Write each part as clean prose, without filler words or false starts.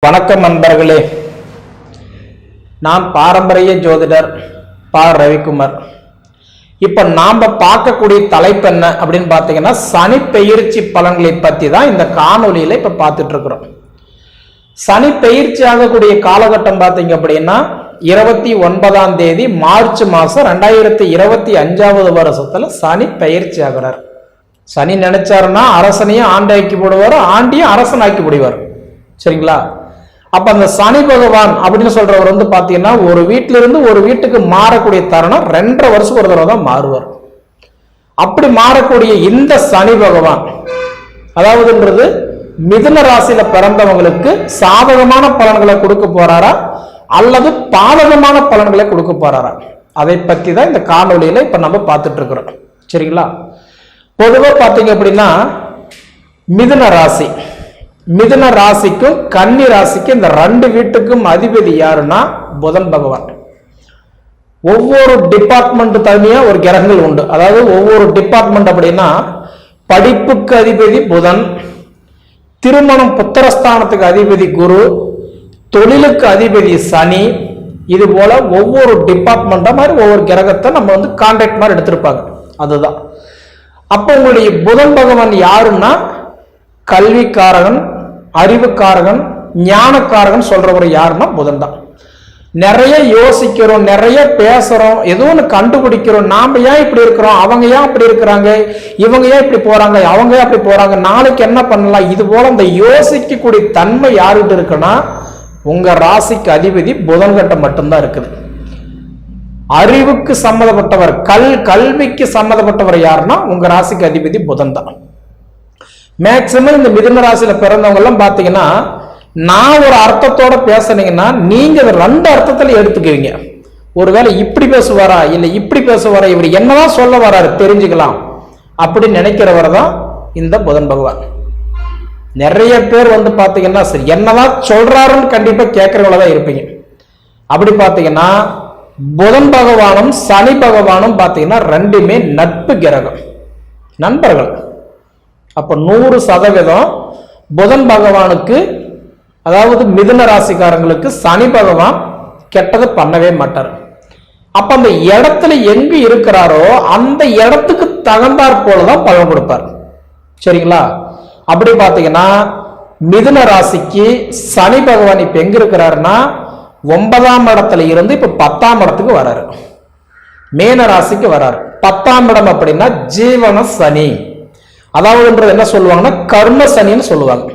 வணக்கம் நண்பர்களே, நான் பாரம்பரிய ஜோதிடர் பா ரவிக்குமார். இப்ப நாம பார்க்கக்கூடிய தலைப்பு என்ன அப்படின்னு பார்த்தீங்கன்னா, சனி பெயர்ச்சி பலன்களை பத்தி தான் இந்த காணொலியில இப்ப பார்த்துட்டு இருக்கிறோம். சனி பெயர்ச்சி ஆகக்கூடிய காலகட்டம் பார்த்தீங்க அப்படின்னா 29ஆம் தேதி மார்ச் மாசம் 2025 வருஷத்துல சனி பெயர்ச்சி ஆகிறார். சனி நினைச்சாருன்னா அரசனையும் ஆண்டாக்கி போடுவார், ஆண்டியும் அரசன் ஆக்கி போடுவார். சரிங்களா? அப்ப அந்த சனி பகவான் அப்படின்னு சொல்றவர் வந்து பாத்தீங்கன்னா ஒரு வீட்டில இருந்து ஒரு வீட்டுக்கு மாறக்கூடிய தருணம் 2.5 வருஷம் ஒரு தடவை தான் மாறுவார். அப்படி மாறக்கூடிய இந்த சனி பகவான் அதாவதுன்றது மிதுன ராசியில பிறந்தவங்களுக்கு சாதகமான பலன்களை கொடுக்க போறாரா அல்லது பாதகமான பலன்களை கொடுக்க போறாரா, அதை பத்தி தான் இந்த காணொலியில இப்ப நம்ம பார்த்துட்டு இருக்கிறோம். சரிங்களா? பொதுவா பாத்தீங்க அப்படின்னா மிதுன ராசிக்கும் கன்னி ராசிக்கும் இந்த 2 வீட்டுக்கும் அதிபதி யாருன்னா புதன் பகவான். ஒவ்வொரு டிபார்ட்மெண்ட் தனியா ஒரு கிரகங்கள் உண்டு. அதாவது ஒவ்வொரு டிபார்ட்மெண்ட் அப்படின்னா படிப்புக்கு அதிபதி புதன், திருமணம் புத்திரஸ்தானத்துக்கு அதிபதி குரு, தொழிலுக்கு அதிபதி சனி. இது போல ஒவ்வொரு டிபார்ட்மெண்ட்டா மாதிரி ஒவ்வொரு கிரகத்தை நம்ம வந்து கான்ட்ராக்ட் மாதிரி எடுத்திருப்பாங்க. அதுதான் அப்ப உங்களுடைய புதன் பகவான் யாருன்னா கல்விக்காரகன், அறிவுக்காரகன், ஞானக்காரகன் சொல்றவர் யாருன்னா புதன் தான். நிறைய யோசிக்கிறோம், நிறைய பேசுறோம், ஏதோ ஒன்று கண்டுபிடிக்கிறோம். நாம ஏன் இப்படி இருக்கிறோம், அவங்க ஏன் அப்படி இருக்கிறாங்க, இவங்க ஏன் இப்படி போறாங்க, அவங்க ஏன் அப்படி போறாங்க, நாளைக்கு என்ன பண்ணலாம், இது போல இந்த யோசிக்கக்கூடிய தன்மை யாருகிட்ட இருக்குன்னா உங்க ராசிக்கு அதிபதி புதன் கிட்ட மட்டும்தான் இருக்குது. அறிவுக்கு சம்மந்தப்பட்டவர், கல்விக்கு சம்மந்தப்பட்டவர் யாருன்னா உங்க ராசிக்கு அதிபதி புதன் தான். மேக்சிமம் இந்த மிதுன ராசியில பிறந்தவங்க எல்லாம் பாத்தீங்கன்னா நான் ஒரு அர்த்தத்தோட பேசுனீங்கன்னா நீங்க 2 அர்த்தத்துல எடுத்துக்குவீங்க. ஒருவேளை இப்படி பேசுவாரா இல்ல இப்படி பேசுவாரா, இவர் என்னதான் சொல்ல வராரு தெரிஞ்சுக்கலாம் அப்படின்னு நினைக்கிறவர் தான் இந்த புதன் பகவான். நிறைய பேர் வந்து பாத்தீங்கன்னா சரி என்னதான் சொல்றாருன்னு கண்டிப்பா கேட்கறவங்கள தான் இருப்பீங்க. அப்படி பாத்தீங்கன்னா புதன் பகவானும் சனி பகவானும் பாத்தீங்கன்னா 2மே நட்பு கிரகம், நண்பர்கள். அப்ப 100% புதன் பகவானுக்கு அதாவது மிதுன ராசிக்காரங்களுக்கு சனி பகவான் கெட்டது பண்ணவே மாட்டார். அப்ப அந்த இடத்துல எங்க இருக்கிறாரோ அந்த இடத்துக்கு தகுந்தாற் போலதான் பலன் கொடுப்பார். சரிங்களா? அப்படி பாத்தீங்கன்னா மிதுன ராசிக்கு சனி பகவான் இப்ப எங்க இருக்கிறாருன்னா 9ஆம் இடத்துல இருந்து இப்ப 10ஆம் இடத்துக்கு வராரு. மீன ராசிக்கு வராரு. 10ஆம் இடம் அப்படின்னா ஜீவன சனி, அதாவது என்ன சொல்லுவாங்கன்னா கர்ம சனின்னு சொல்லுவாங்க.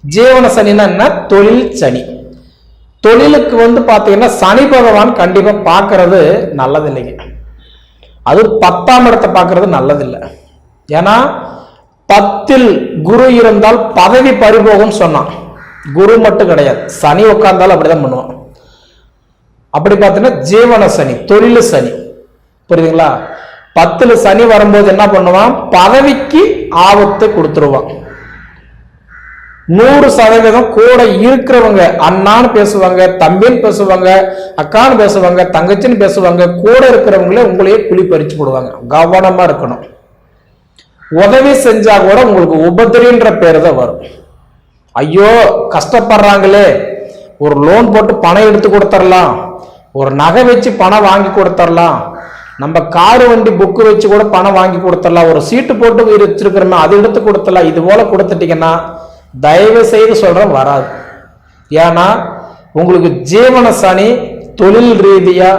ஜீவன சனின்னா என்ன, தொழில் சனி. தொழிலுக்கு வந்து பாத்தீங்கன்னா சனி பகவான் கண்டிப்பா பாக்குறது நல்லது இல்லைங்க. அது 10ஆம் இடத்தை பாக்குறது நல்லது இல்லை. ஏன்னா 10ல் குரு இருந்தால் பதவி பறிபோகும் சொன்னான். குரு மட்டும் கிடையாது, சனி உட்கார்ந்தாலும் அப்படிதான் பண்ணுவான். அப்படி பார்த்தீங்கன்னா ஜீவன சனி, தொழில் சனி. புரியுதுங்களா? 10ல் சனி வரும்போது என்ன பண்ணுவான், பதவிக்கு ஆபத்தை கொடுத்துருவான். 100% கூட இருக்கிறவங்க அண்ணான்னு பேசுவாங்க, தம்பின்னு பேசுவாங்க, அக்கான்னு பேசுவாங்க, தங்கச்சின்னு பேசுவாங்க. கூட இருக்கிறவங்களே உங்களையே குழி பறிச்சு போடுவாங்க. கவனமா இருக்கணும். உதவி செஞ்சா கூட உங்களுக்கு உபத்திரின்ற பேரு தான் வரும். ஐயோ கஷ்டப்படுறாங்களே, ஒரு லோன் போட்டு பணம் எடுத்து கொடுத்துடலாம், ஒரு நகை வச்சு பணம் வாங்கி கொடுத்துடலாம், நம்ம காரு வண்டி புக்கு வச்சு கூட பணம் வாங்கி கொடுத்துடலாம், ஒரு சீட்டு போட்டு வச்சிருக்கிறோமே அது எடுத்து கொடுத்துடலாம். இது போல கொடுத்துட்டீங்கன்னா தயவு செய்து சொல்றேன் வராது. ஏன்னா உங்களுக்கு ஜீவன சனி தொழில் ரீதியா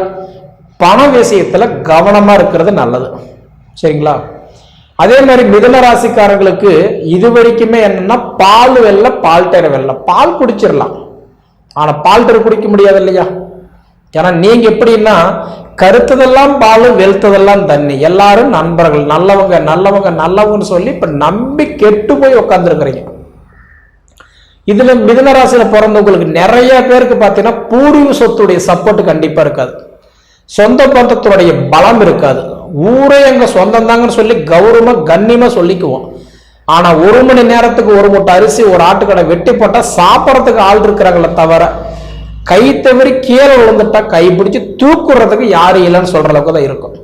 பண விஷயத்துல கவனமா இருக்கிறது நல்லது. சரிங்களா? அதே மாதிரி மிதுன ராசிக்காரங்களுக்கு இது வரைக்குமே என்னன்னா பால் வெல்ல பால் டேர வெல்ல, பால் குடிச்சிடலாம், ஆனா பால் டேர குடிக்க முடியாது இல்லையா? ஏன்னா நீங்க எப்படின்னா கருத்ததெல்லாம் பால் வெளுத்ததெல்லாம் தண்ணி, எல்லாரும் நண்பர்கள், நல்லவங்க நல்லவங்க நல்லவங்கன்னு சொல்லி இப்ப நம்பி கெட்டு போய் உட்கார்ந்துருக்கிறீங்க. இதுல மிதுன ராசியில பிறந்தவங்களுக்கு நிறைய பேருக்கு பாத்தீங்கன்னா பூர்வீக சொத்துடைய சப்போர்ட் கண்டிப்பா இருக்காது, சொந்த பந்தத்தினுடைய பலம் இருக்காது. ஊரே எங்க சொந்தம் தாங்கன்னு சொல்லி கௌரவமா கண்ணியமா சொல்லிக்குவோம். ஆனா 1 மணி நேரத்துக்கு 1 மூட்டை அரிசி ஒரு ஆட்டுக்கடை வெட்டி போட்டா சாப்பிட்றதுக்கு ஆள் இருக்கிறாங்களே தவிர கை தவறி கீழே விழுந்துட்டா கை பிடிச்சி தூக்குறதுக்கு யாரும் இல்லைன்னு சொல்ற அளவுக்கு தான் இருக்கும்.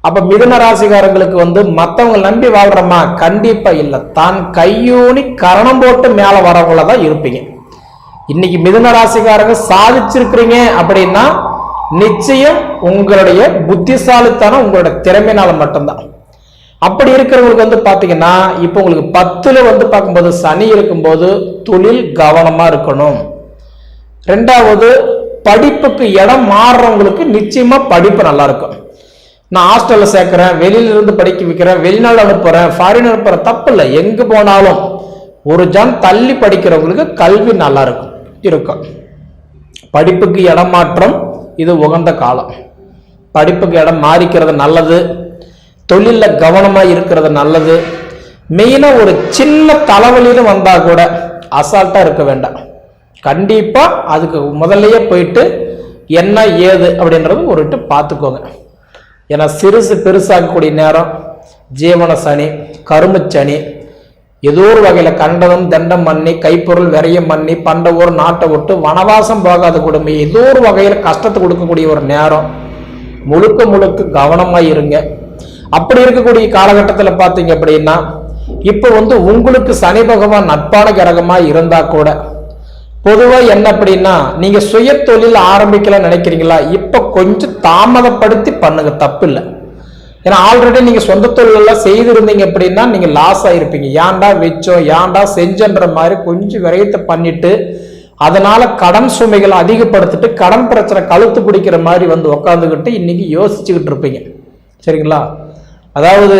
அப்ப மிதுன ராசிக்காரங்களுக்கு வந்து மத்தவங்க நம்பி வாழ்றமா கண்டிப்பா இல்லை, தான் கையூனி கரணம் போட்டு மேல வரவங்களதான் இருப்பீங்க. இன்னைக்கு மிதுன ராசிக்காரங்க சாதிச்சிருக்கிறீங்க அப்படின்னா நிச்சயம் உங்களுடைய புத்திசாலித்தனம் உங்களோட திறமையினால மட்டும்தான். அப்படி இருக்கிறவங்களுக்கு வந்து பாத்தீங்கன்னா இப்ப உங்களுக்கு 10ல வந்து பார்க்கும்போது சனி இருக்கும்போது தொழில் கவனமா இருக்கணும். ரெண்டாவது, படிப்புக்கு இடம் மாறுறவங்களுக்கு நிச்சயமா படிப்பு நல்லா இருக்கும். நான் ஹாஸ்டல்ல சேர்க்கிறேன், வெளியில இருந்து படிக்க வைக்கிறேன், வெளிநாடு அனுப்புறேன், ஃபாரின் அனுப்புறேன், தப்பு இல்லை. எங்க போனாலும் ஒரு ஜான் தள்ளி படிக்கிறவங்களுக்கு கல்வி நல்லா இருக்கும். படிப்புக்கு இடம் மாற்றம் இது உகந்த காலம். படிப்புக்கு இடம் மாறிக்கிறது நல்லது. தொழில கவனமா இருக்கிறது நல்லது. மெயினா ஒரு சின்ன தலைவலின்னு வந்தா கூட அசால்ட்டா இருக்க வேண்டாம். கண்டிப்பா அதுக்கு முதல்லயே போயிட்டு என்ன ஏது அப்படின்றது ஒரு பார்த்துக்கோங்க. ஏன்னா சிறுசு பெருசாகக்கூடிய நேரம் ஜீவன சனி, கரும சனி, ஏதோ ஒரு வகையில கண்டதும் தண்டம் பண்ணி கைப்பொருள் விரையம் பண்ணி பண்ட ஒரு நாட்டை விட்டு வனவாசம் போகாத குடும்பம் ஏதோ ஒரு வகையில கஷ்டத்தை கொடுக்கக்கூடிய ஒரு நேரம். முழுக்க முழுக்க கவனமா இருங்க. அப்படி இருக்கக்கூடிய காலகட்டத்தில் பார்த்தீங்க அப்படின்னா இப்ப வந்து உங்களுக்கு சனி பகவான் நட்பான கிரகமா இருந்தா கூட பொதுவா என்ன அப்படின்னா நீங்க சுய தொழில் ஆரம்பிக்கலாம் நினைக்கிறீங்களா, இப்ப கொஞ்சம் தாமதப்படுத்தி பண்ணுங்க, தப்பு இல்லை. ஏன்னா ஆல்ரெடி நீங்க சொந்த தொழில் எல்லாம் செய்திருந்தீங்க அப்படின்னா நீங்க லாஸ் ஆயிருப்பீங்க. ஏன்டா வச்சோம் ஏன்டா செஞ்சன்ற மாதிரி கொஞ்சம் விரயத்தை பண்ணிட்டு அதனால கடன் சுமைகளை அதிகப்படுத்திட்டு கடன் பிரச்சனை கழுத்து பிடிக்கிற மாதிரி வந்து உக்காந்துக்கிட்டு இன்னைக்கு யோசிச்சுக்கிட்டு இருப்பீங்க. சரிங்களா? அதாவது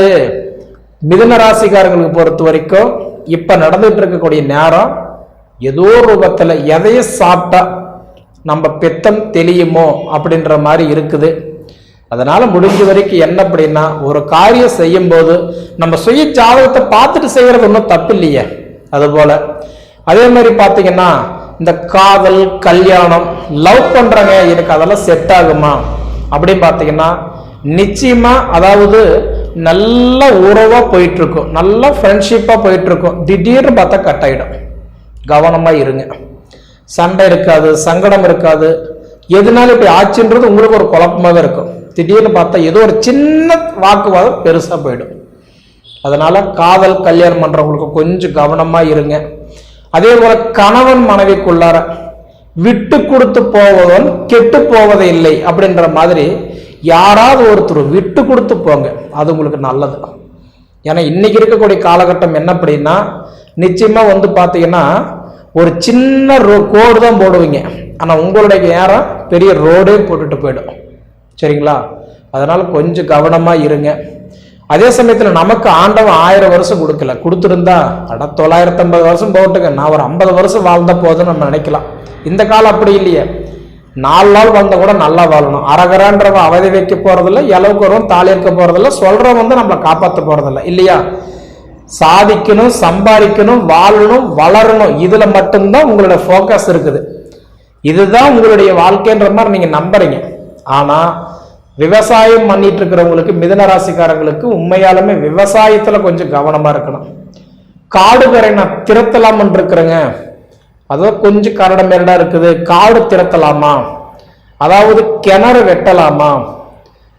மிதுன ராசிக்காரங்களுக்கு பொறுத்த வரைக்கும் இப்ப நடந்துட்டு இருக்கக்கூடிய நேரம் ஏதோ ரூபத்துல எதைய சாப்பிட்டா நம்ம பெத்தம் தெளியுமோ அப்படின்ற மாதிரி இருக்குது. அதனால முடிஞ்ச வரைக்கும் என்ன அப்படின்னா ஒரு காரியம் செய்யும் போது நம்ம சுய ஜாதகத்தை பார்த்துட்டு செய்யறது ஒன்றும் தப்பு இல்லையே. அது போல அதே மாதிரி பாத்தீங்கன்னா இந்த காதல் கல்யாணம் லவ் பண்றாங்க, எனக்கு அதெல்லாம் செட் ஆகுமா அப்படின்னு பாத்தீங்கன்னா நிச்சயமா அதாவது நல்ல உறவா போயிட்டு இருக்கும், நல்ல ஃப்ரெண்ட்ஷிப்பா போயிட்டு இருக்கும். திடீர்னு பார்த்தா கட் ஆயிடும். கவனமா இருங்க. சண்டை இருக்காது, சங்கடம் இருக்காது. எதுனாலும் இப்படி ஆச்சுன்றது உங்களுக்கு ஒரு குழப்பமாக இருக்கும். திடீர்னு பார்த்தா ஏதோ ஒரு சின்ன வாக்குவாதம் பெருசா போயிடும். அதனால காதல் கல்யாணம் பண்றவங்களுக்கு கொஞ்சம் கவனமா இருங்க. அதே போல கணவன் மனைவிக்குள்ளார விட்டு கொடுத்து போவதன் கெட்டு போவதே இல்லை அப்படின்ற மாதிரி யாராவது ஒருத்தர் விட்டு கொடுத்து போங்க, அது உங்களுக்கு நல்லது. ஏன்னா இன்னைக்கு இருக்கக்கூடிய காலகட்டம் என்ன அப்படின்னா நிச்சயமா வந்து பாத்தீங்கன்னா ஒரு சின்ன கோடு தான் போடுவீங்க, ஆனா உங்களுடைய நேரம் பெரிய ரோடே போட்டுட்டு போயிடும். சரிங்களா? அதனால கொஞ்சம் கவனமா இருங்க. அதே சமயத்துல நமக்கு ஆண்டவன் 1000 வருஷம் கொடுக்கல, கொடுத்துருந்தா அட 950 வருஷம் போட்டுங்க, நான் ஒரு 50 வருஷம் வாழ்ந்த போதுன்னு நம்ம நினைக்கலாம். இந்த காலம் அப்படி இல்லையே. 4 நாள் வந்த கூட நல்லா வாழணும். அரகரான்றவன் அவதி வைக்க போறதில்ல, இளவுக்கு வருவன் தாலி இருக்க போறதில்ல, சொல்றவன் வந்து நம்மளை காப்பாற்ற போறதில்ல. இல்லையா? சாதிக்கணும், சம்பாதிக்கணும், வாழணும், வளரணும், இதுல மட்டும்தான் உங்களோட போக்கஸ் இருக்குது. இதுதான் உங்களுடைய வாழ்க்கைன்ற மாதிரி நீங்க நம்புறீங்க. ஆனா விவசாயம் பண்ணிட்டு இருக்கிறவங்களுக்கு மிதுன ராசிக்காரங்களுக்கு உண்மையாலுமே விவசாயத்துல கொஞ்சம் கவனமா இருக்கணும். காடு கரை நான் திறத்தலாம் இருக்கிறேங்க, அதோ கொஞ்சம் கரட மேரடா இருக்குது, காடு திறத்தலாமா, அதாவது கிணறு வெட்டலாமா,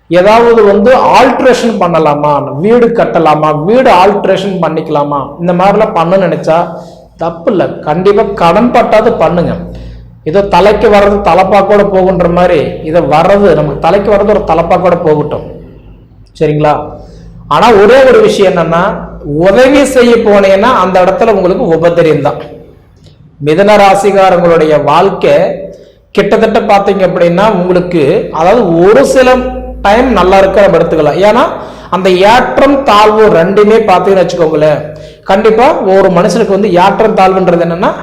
ஏதாவது வந்து ஆல்ட்ரேஷன் பண்ணலாமா, வீடு கட்டலாமா, வீடு ஆல்ட்ரேஷன் பண்ணிக்கலாமா, இந்த மாதிரிலாம் பண்ண நினைச்சா தப்பு இல்லை. கண்டிப்பா கடன் பட்டாது பண்ணுங்க. இதோ தலைக்கு வர்றது தலைப்பா கூட போகுன்ற மாதிரி இதை வர்றது நமக்கு தலைக்கு வர்றது ஒரு தலைப்பா கூட போகட்டும். சரிங்களா? ஆனா ஒரே ஒரு விஷயம் என்னன்னா உதவி செய்ய போனேன்னா அந்த இடத்துல உங்களுக்கு உபத்திரியம் தான். மிதுன ராசிகாரங்களுடைய வாழ்க்கை கிட்டத்தட்ட பார்த்தீங்க அப்படின்னா உங்களுக்கு அதாவது ஒரு சில டைம் நல்லா இருக்க நம்ம எடுத்துக்கலாம். ஏன்னா அந்த ஏற்றம் தாழ்வு ரெண்டுமே பார்த்தீங்கன்னு வச்சுக்கோங்களேன், கண்டிப்பா ஒரு மனுஷனுக்கு வந்து ஏற்றம் தாழ்வுன்றது என்னன்னா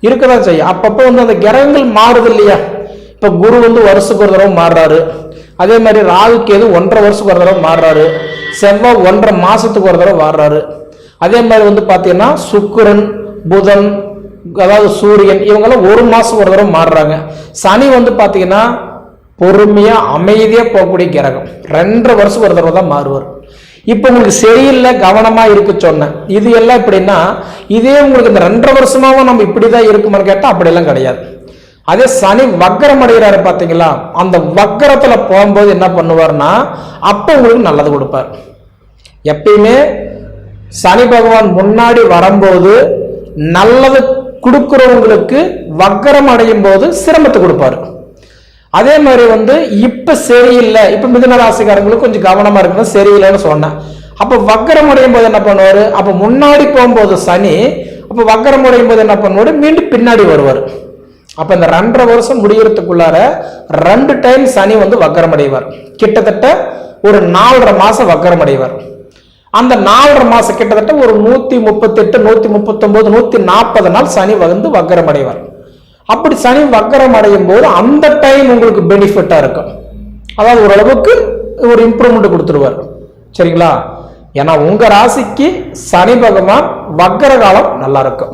இருக்கதான் செய்யும். அப்பப்போ வந்து அந்த கிரகங்கள் மாறுது இல்லையா? இப்ப குரு வந்து வருஷத்துக்கு ஒரு தடவை மாறுறாரு, அதே மாதிரி ராகு கேது 1.5 வருஷத்துக்கு ஒரு தடவை மாறுறாரு, செவ்வாய் 1.5 மாசத்துக்கு ஒரு தடவை மாறுறாரு. அதே மாதிரி வந்து பாத்தீங்கன்னா சுக்கிரன் புதன் அதாவது சூரியன் இவங்கெல்லாம் 1 மாசம் ஒரு தடவை மாறுறாங்க. சனி வந்து பாத்தீங்கன்னா பொறுமையா அமைதியா போகக்கூடிய கிரகம், 2.5 வருஷம் ஒரு தடவை தான் மாறுவார். இப்ப உங்களுக்கு சரியில்லை கவனமா இருக்கு சொன்னேன். இது எல்லாம் எப்படின்னா இதே உங்களுக்கு இந்த 2.5 வருஷமாவும் நம்ம இப்படிதான் இருக்குமான்னு கேட்டா அப்படியெல்லாம் கிடையாது. அதே சனி வக்கரம் அடைகிறாரு பாத்தீங்களா, அந்த வக்கரத்துல போகும்போது என்ன பண்ணுவார்னா அப்ப உங்களுக்கு நல்லது கொடுப்பார். எப்பயுமே சனி பகவான் முன்னாடி வரும்போது நல்லது கொடுக்கிறவங்களுக்கு வக்கரம் அடையும் போது சிரமத்தை கொடுப்பாரு. அதே மாதிரி இப்ப சரியில்லை, இப்ப மிதுன ராசிக்காரங்களுக்கு கொஞ்சம் கவனமா இருக்கணும், சரியில்லைன்னு சொன்னேன். அப்ப வக்கரம் அடையும் போது என்ன பண்ணுவாரு, அப்ப முன்னாடி போகும்போது சனி, அப்ப வக்கரம் அடையும் போது என்ன பண்ணுவாரு, மீண்டும் பின்னாடி வருவார். அப்ப இந்த 2.5 வருஷம் முடியறதுக்குள்ளார 2 டைம் சனி வக்கரம் அடைவார். கிட்டத்தட்ட ஒரு 4.5 மாசம் வக்கரம் அடைவார். அந்த 4.5 மாசம் கிட்டத்தட்ட ஒரு 138, 139, 140 நாள் சனி வக்கரம் அடைவார். அப்படி சனி வக்கரம் அடையும் போது அந்த டைம் உங்களுக்கு பெனிஃபிட்டா இருக்கும். அதாவது ஓரளவுக்கு ஒரு இம்ப்ரூவ்மெண்ட் கொடுத்துருவார். சரிங்களா? ஏன்னா உங்க ராசிக்கு சனி பகவான் வக்கர காலம் நல்லா இருக்கும்.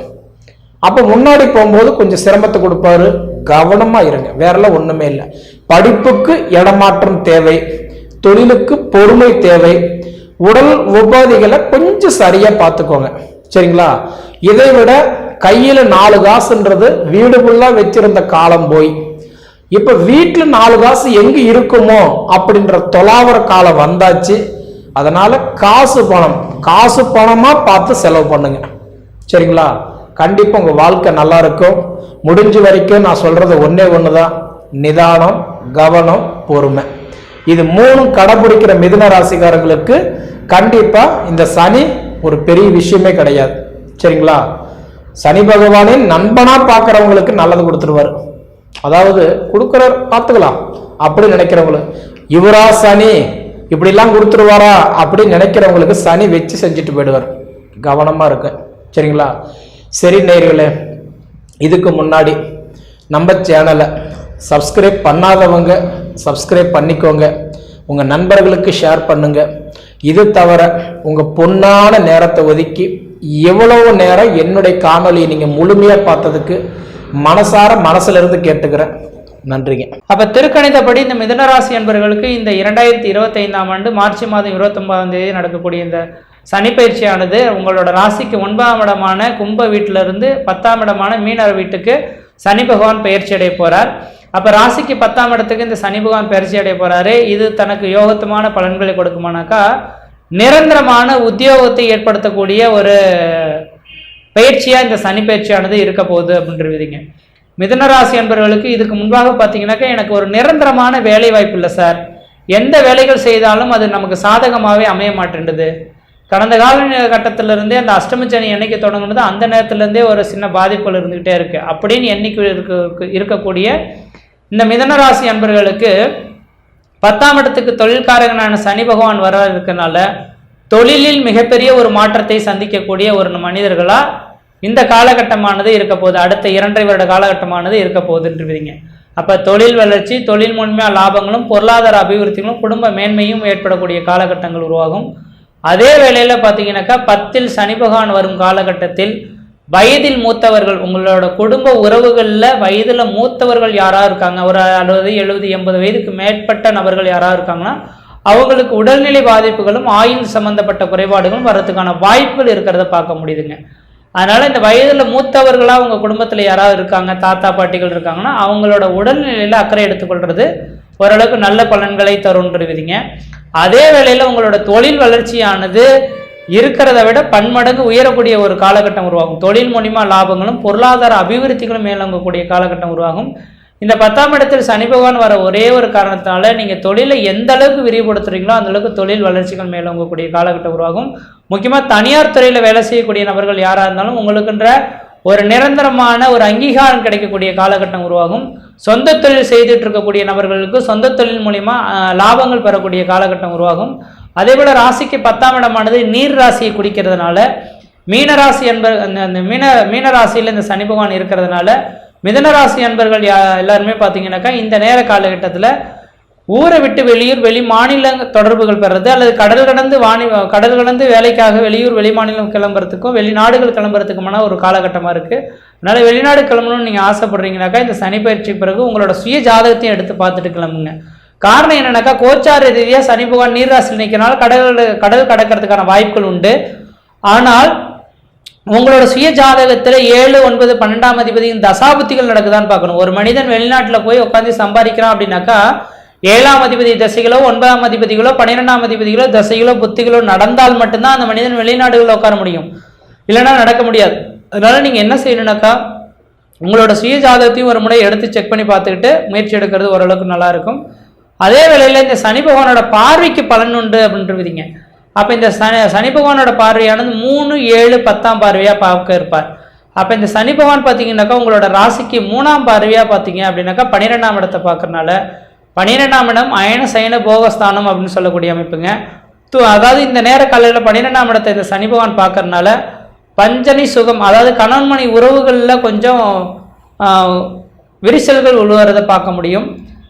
அப்ப முன்னாடி போகும்போது கொஞ்சம் சிரமத்தை கொடுப்பாரு, கவனமா இருங்க, வேறெல்லாம் ஒண்ணுமே இல்லை. படிப்புக்கு இடமாற்றம் தேவை, தொழிலுக்கு பொறுமை தேவை, உடல் உபாதிகளை கொஞ்சம் சரியா பார்த்துக்கோங்க. சரிங்களா? இதை விட கையில 4 காசுன்றது வீடு ஃபுல்லா வச்சிருந்த காலம் போய் இப்ப வீட்டுல 4 காசு எங்க இருக்குமோ அப்படின்ற தொலாவர காலம் வந்தாச்சு. அதனால காசு பணமா பார்த்து செலவு பண்ணுங்க. சரிங்களா? கண்டிப்பா உங்க வாழ்க்கை நல்லா இருக்கும். முடிஞ்ச வரைக்கும் நான் சொல்றது ஒன்னே ஒண்ணுதான், நிதானம், கவனம், பொறுமை. இது 3 கடைபிடிக்கிற மிதுன ராசிக்காரங்களுக்கு கண்டிப்பா இந்த சனி ஒரு பெரிய விஷயமே கிடையாது. சரிங்களா? சனி பகவானின் நண்பனா பார்க்கிறவங்களுக்கு நல்லது கொடுத்துருவாரு. அதாவது கொடுக்கிறார் பார்த்துக்கலாம் அப்படின்னு நினைக்கிறவங்களுக்கு, இவரா சனி இப்படி எல்லாம் கொடுத்துருவாரா அப்படின்னு நினைக்கிறவங்களுக்கு சனி வச்சு செஞ்சுட்டு போயிடுவார். கவனமா இருக்கு. சரிங்களா? சரி நேயர்களே, இதுக்கு முன்னாடி நம்ம சேனலை சப்ஸ்கிரைப் பண்ணாதவங்க சப்ஸ்கிரைப் பண்ணிக்கோங்க, உங்க நண்பர்களுக்கு ஷேர் பண்ணுங்க. இது தவிர உங்க பொன்னான நேரத்தை ஒதுக்கி எவ்வளவு நேரம் என்னுடைய காணொலியை நீங்க முழுமையா பார்த்ததுக்கு மனசுல இருந்து கேட்டுக்கிறேன். நன்றிங்க. அப்ப திருக்கணிதப்படி இந்த மிதுனராசி என்பவர்களுக்கு இந்த 2025ஆம் ஆண்டு மார்ச் மாதம் 29ஆம் தேதி நடக்கக்கூடிய இந்த சனி பயிற்சியானது உங்களோட ராசிக்கு 9ஆம் இடமான கும்ப வீட்டிலிருந்து 10ஆம் இடமான மீன வீட்டுக்கு சனி பகவான் பயிற்சி அடைய போறார். அப்ப ராசிக்கு 10ஆம் இடத்துக்கு இந்த சனி பகவான் பயிற்சி அடைய போறாரு. இது தனக்கு யோகத்துமான பலன்களை கொடுக்குமானாக்கா நிரந்தரமான உத்தியோகத்தை ஏற்படுத்தக்கூடிய ஒரு பயிற்சியா இந்த சனி பயிற்சியானது இருக்க போகுது அப்படின்றீங்க. மிதுனராசி என்பவர்களுக்கு இதுக்கு முன்பாக பார்த்தீங்கன்னாக்கா எனக்கு ஒரு நிரந்தரமான வேலை வாய்ப்பு இல்லை சார், எந்த வேலைகள் செய்தாலும் அது நமக்கு சாதகமாகவே அமைய மாட்டேன்றது. கடந்த காலகட்டத்திலிருந்தே அந்த அஷ்டமச்சனி என்னைக்கு தொடங்குனது அந்த நேரத்திலேருந்தே ஒரு சின்ன பாதிப்புகள் இருந்துகிட்டே இருக்கு அப்படின்னு இருக்கக்கூடிய இந்த மிதுனராசி அன்பர்களுக்கு 10ஆம் இடத்துக்கு தொழில்காரகனான சனி பகவான் வர இருக்கனால தொழிலில் மிகப்பெரிய ஒரு மாற்றத்தை சந்திக்கக்கூடிய ஒரு மனிதர்களா இந்த காலகட்டமானது இருக்க போகுது. அடுத்த 2.5 வருட காலகட்டமானது இருக்க போகுதுன்றீங்க. அப்ப தொழில் வளர்ச்சி, தொழில் மூலமையா லாபங்களும், பொருளாதார அபிவிருத்திகளும், குடும்ப மேன்மையும் ஏற்படக்கூடிய காலகட்டங்கள் உருவாகும். அதே வேளையில பார்த்தீங்கன்னாக்கா 10இல் சனி பகவான் வரும் காலகட்டத்தில் வயதில் மூத்தவர்கள், உங்களோட குடும்ப உறவுகளில் வயதில் மூத்தவர்கள் யாராக இருக்காங்க, ஒரு 60, 70, 80 வயதுக்கு மேற்பட்ட நபர்கள் யாராக இருக்காங்கன்னா அவங்களுக்கு உடல்நிலை பாதிப்புகளும் ஆயுள் சம்பந்தப்பட்ட குறைபாடுகளும் வர்றதுக்கான வாய்ப்புகள் இருக்கிறத பார்க்க முடியுதுங்க. அதனால இந்த வயதில் மூத்தவர்களாக உங்கள் குடும்பத்தில் யாராவது இருக்காங்க, தாத்தா பாட்டிகள் இருக்காங்கன்னா அவங்களோட உடல்நிலையில் அக்கறை எடுத்துக்கொள்றது ஓரளவுக்கு நல்ல பலன்களை தருன்றீங்க. அதே வேளையில் உங்களோட தொழில் வளர்ச்சியானது இருக்கிறத விட பன்மடங்கு உயரக்கூடிய ஒரு காலகட்டம் உருவாகும். தொழில் மூலியமா லாபங்களும் பொருளாதார அபிவிருத்திகளும் மேலோங்கக்கூடிய காலகட்டம் உருவாகும். இந்த 10ஆம் இடத்தில் சனி பகவான் வர ஒரே ஒரு காரணத்தினால நீங்க தொழிலை எந்த அளவுக்கு விரிவுபடுத்துறீங்களோ அந்த அளவுக்கு தொழில் வளர்ச்சிகள் மேலோங்கக்கூடிய காலகட்டம் உருவாகும். முக்கியமா தனியார் துறையில வேலை செய்யக்கூடிய நபர்கள் யாரா இருந்தாலும் உங்களுக்குன்ற ஒரு நிரந்தரமான ஒரு அங்கீகாரம் கிடைக்கக்கூடிய காலகட்டம் உருவாகும். சொந்த தொழில் செய்துட்டு இருக்கக்கூடிய நபர்களுக்கு சொந்த தொழில் மூலியமா லாபங்கள் பெறக்கூடிய காலகட்டம் உருவாகும். அதே போல ராசிக்கு 10ஆம் இடமானது நீர் ராசியை குறிக்கிறதுனால மீனராசி அந்த மீனராசியில் இந்த சனி பகவான் இருக்கிறதுனால மிதுனராசி அன்பர்கள் எல்லாருமே பார்த்தீங்கன்னாக்கா இந்த நேர காலகட்டத்தில் ஊரை விட்டு வெளியூர் வெளி மாநில தொடர்புகள் பெறது அல்லது கடல் கடந்து வேலைக்காக வெளியூர் வெளி மாநிலம் கிளம்புறதுக்கும் வெளிநாடுகள் கிளம்புறதுக்குமான ஒரு காலகட்டமாக இருக்குது. அதனால் வெளிநாடு கிளம்பணும்னு நீங்கள் ஆசைப்படுறீங்கனாக்கா இந்த சனி பயிற்சி பிறகு உங்களோட சுய ஜாதகத்தையும் எடுத்து பார்த்துட்டு கிளம்புங்க. காரணம் என்னன்னாக்கா கோச்சார ரீதியாக சனி பகவான் நீர்ராசியில் நிற்கிறனால கடல் கடக்கிறதுக்கான வாய்ப்புகள் உண்டு. ஆனால் உங்களோட சுய ஜாதகத்தில் 7, 9, 12ஆம் அதிபதியின் தசாபுத்திகள் நடக்குதான்னு பார்க்கணும். ஒரு மனிதன் வெளிநாட்டில் போய் உட்காந்து சம்பாதிக்கிறான் அப்படின்னாக்கா 7ஆம் அதிபதி தசைகளோ 9ஆம் அதிபதிகளோ 12ஆம் அதிபதிகளோ தசைகளோ புத்திகளோ நடந்தால் மட்டும்தான் அந்த மனிதன் வெளிநாடுகளில் உட்கார முடியும், இல்லைன்னா நடக்க முடியாது. அதனால நீங்க என்ன செய்யணும்னாக்கா உங்களோட சுய ஜாதகத்தையும் ஒரு முறை எடுத்து செக் பண்ணி பார்த்துக்கிட்டு முயற்சி எடுக்கிறது ஓரளவுக்கு நல்லா இருக்கும். அதே வேளையில் இந்த சனி பகவானோட பார்வைக்கு பலன் உண்டு அப்படின்றீங்க. அப்போ இந்த சனி பகவானோட பார்வையானது 3, 7, 10ஆம் பார்வையாக பார்க்க இருப்பார். அப்போ இந்த சனி பகவான் பார்த்தீங்கன்னாக்கா உங்களோட ராசிக்கு 3ஆம் பார்வையாக பார்த்தீங்க அப்படின்னாக்கா 12ஆம் இடத்தை பார்க்கறனால 12ஆம் இடம் அயன சயன போகஸ்தானம் அப்படின்னு சொல்லக்கூடிய அமைப்புங்க. அதாவது இந்த நேர காலையில் 12ஆம் இடத்தை இந்த சனி பகவான் பார்க்கறனால பஞ்சனி சுகம், அதாவது கணவன்மணி உறவுகளில் கொஞ்சம் விரிசல்கள் உழுவுறதை பார்க்க முடியும்.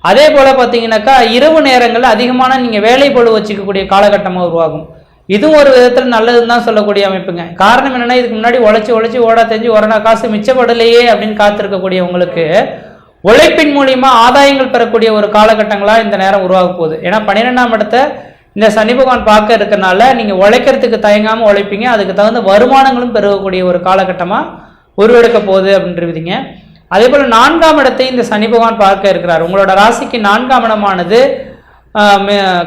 அதே போல் பார்த்தீங்கன்னாக்கா இரவு நேரங்களில் அதிகமான நீங்கள் வேலை பொழு வச்சுக்கக்கூடிய காலகட்டமாக உருவாகும். இதுவும் ஒரு விதத்தில் நல்லதுன்னு தான் சொல்லக்கூடிய அமைப்புங்க. காரணம் என்னென்னா, இதுக்கு முன்னாடி உழைச்சி ஓட தெரிஞ்சு ஒரணா காசு மிச்சப்படலையே அப்படின்னு காத்திருக்கக்கூடிய உங்களுக்கு உழைப்பின் மூலியமா ஆதாயங்கள் பெறக்கூடிய ஒரு காலகட்டங்களாக இந்த நேரம் உருவாக போகுது. ஏன்னா 12ஆம் இடத்தை இந்த சனி பகவான் பார்க்க இருக்கனால நீங்கள் உழைக்கிறதுக்கு தயங்காமல் உழைப்பீங்க. அதுக்கு தகுந்த வருமானங்களும் பெறக்கூடிய ஒரு காலகட்டமாக உருவெடுக்க போகுது அப்படின்றீங்க. அதே போல் 4ஆம் இடத்தை இந்த சனி பகவான் பார்க்க இருக்கிறார். உங்களோட ராசிக்கு 4ஆம் இடமானது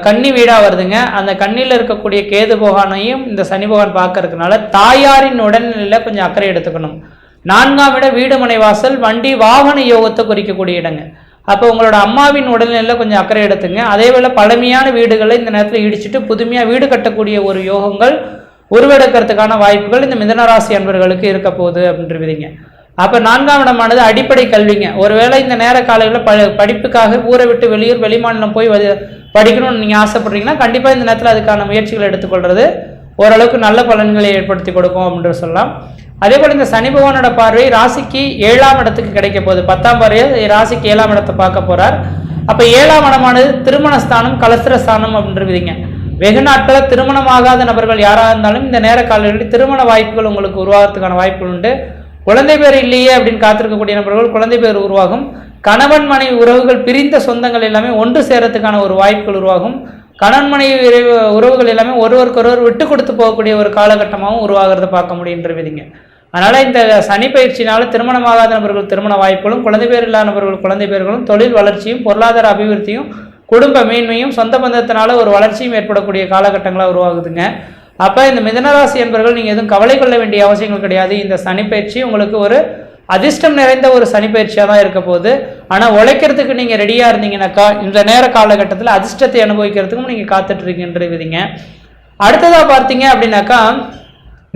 கன்னி வீடாக வருதுங்க. அந்த கண்ணியில் இருக்கக்கூடிய கேது பகவானையும் இந்த சனி பகவான் பார்க்க இருக்கனால தாயாரின் உடல்நிலையில் கொஞ்சம் அக்கறை எடுத்துக்கணும். 4ஆம் இடம் வீடு மனை வாசல் வண்டி வாகன யோகத்தை குறிக்கக்கூடிய இடங்க. அப்போ உங்களோட அம்மாவின் உடல்நிலையில் கொஞ்சம் அக்கறை எடுத்துங்க. அதே போல் பழமையான வீடுகளை இந்த நேரத்தில் இடிச்சுட்டு புதுமையாக வீடு கட்டக்கூடிய ஒரு யோகங்கள் உருவெடுக்கிறதுக்கான வாய்ப்புகள் இந்த மிதுனராசி அன்பர்களுக்கு இருக்க போகுது அப்படின்றீங்க. அப்போ 4ஆம் இடமானது அடிப்படை கல்விங்க. ஒருவேளை இந்த நேர காலையில் படிப்புக்காக ஊரை விட்டு வெளியூர் வெளிமாநிலம் போய் படிக்கணும்னு நீங்கள் ஆசைப்படுறீங்கன்னா கண்டிப்பாக இந்த நேரத்தில் அதுக்கான முயற்சிகளை எடுத்துக்கொள்வது ஓரளவுக்கு நல்ல பலன்களை ஏற்படுத்தி கொடுக்கும் அப்படின்னு சொல்லலாம். அதே போல் இந்த சனி பகவானோட பார்வை ராசிக்கு 7ஆம் இடத்துக்கு கிடைக்க போகுது. 10ஆம் பார்வையை ராசிக்கு 7ஆம் இடத்தை பார்க்க போறார். அப்போ 7ஆம் இடமானது திருமணஸ்தானம் கலஸ்திரஸ்தானம் அப்படின்றீங்க. வெகு நாட்களில் திருமணமாகாத நபர்கள் யாராக இருந்தாலும் இந்த நேர காலங்களில் திருமண வாய்ப்புகள் உங்களுக்கு உருவாகிறதுக்கான வாய்ப்புகள் உண்டு. குழந்தை பேர் இல்லையே அப்படின்னு காத்திருக்கக்கூடிய நபர்கள் குழந்தை பேர் உருவாகும். கணவன் மனைவி உறவுகள் பிரிந்த சொந்தங்கள் எல்லாமே ஒன்று சேரத்துக்கான ஒரு வாய்ப்புகள் உருவாகும். கணவன் மனைவி உறவுகள் எல்லாமே ஒருவருக்கொருவர் விட்டு கொடுத்து போகக்கூடிய ஒரு காலகட்டமாகவும் உருவாகிறத பார்க்க முடியுன்றவிதிங்க. அதனால இந்த சனி பயிற்சினால திருமணமாகாத நபர்கள் திருமண வாய்ப்புகளும், குழந்தை பேர் இல்லாத நபர்கள் குழந்தை பேர்களும், தொழில் வளர்ச்சியும், பொருளாதார அபிவிருத்தியும், குடும்ப மேன்மையும், சொந்த பந்தத்தினால ஒரு வளர்ச்சியும் ஏற்படக்கூடிய காலகட்டங்களாக உருவாகுதுங்க. அப்போ இந்த மிதுனராசி என்பவர்கள் நீங்கள் எதுவும் கவலை கொள்ள வேண்டிய அவசியங்கள் கிடையாது. இந்த சனி பயிற்சி உங்களுக்கு ஒரு அதிர்ஷ்டம் நிறைந்த ஒரு சனி பயிற்சியாக தான் இருக்க போகுது. ஆனால் உழைக்கிறதுக்கு நீங்கள் ரெடியாக இருந்தீங்கன்னாக்கா இந்த நேர காலகட்டத்தில் அதிர்ஷ்டத்தை அனுபவிக்கிறதுக்கும் நீங்கள் காத்துட்டு இருக்கீங்க. அடுத்ததாக பார்த்தீங்க அப்படின்னாக்கா